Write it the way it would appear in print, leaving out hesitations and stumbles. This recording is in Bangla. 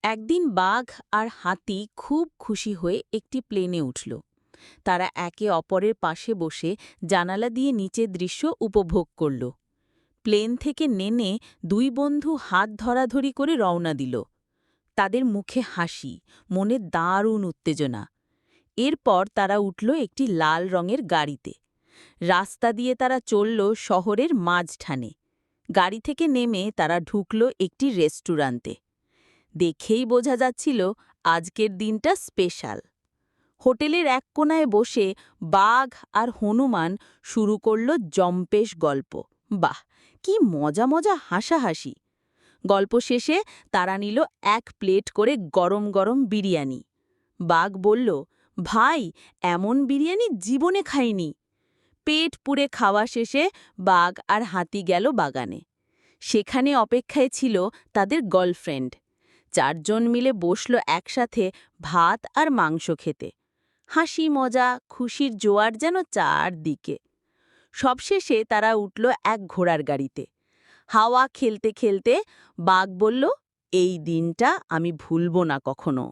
একদিন বাঘ আর হাতি খুব খুশি হয়ে একটি প্লেনে উঠল। তারা একে অপরের পাশে বসে জানালা দিয়ে নিচের দৃশ্য উপভোগ করল। প্লেন থেকে নেমে দুই বন্ধু হাত ধরাধরি করে রওনা দিল। তাদের মুখে হাসি, মনে দারুণ উত্তেজনা। এরপর তারা উঠল একটি লাল রঙের গাড়িতে। রাস্তা দিয়ে তারা চলল শহরের মাঝখানে। গাড়ি থেকে নেমে তারা ঢুকল একটি রেস্টুরেন্টে। দেখেই বোঝা যাচ্ছিল আজকের দিনটা স্পেশাল। হোটেলের এক কোণায় বসে বাঘ আর হনুমান শুরু করল জম্পেশ গল্প। বাহ, কি মজা মজা হাসাহাসি! গল্প শেষে তারা নিল এক প্লেট করে গরম গরম বিরিয়ানি। বাঘ বলল, ভাই, এমন বিরিয়ানি জীবনে খাইনি। পেট পুড়ে খাওয়া শেষে বাঘ আর হাতি গেল বাগানে। সেখানে অপেক্ষায় ছিল তাদের গার্লফ্রেন্ড। চারজন মিলে বসল একসাথে ভাত আর মাংস খেতে। হাসি মজা খুশির জোয়ার যেন চারদিকে। সবশেষে তারা উঠল এক ঘোড়ার গাড়িতে। হাওয়া খেলতে খেলতে বাঘ বলল, এই দিনটা আমি ভুলব না কখনো।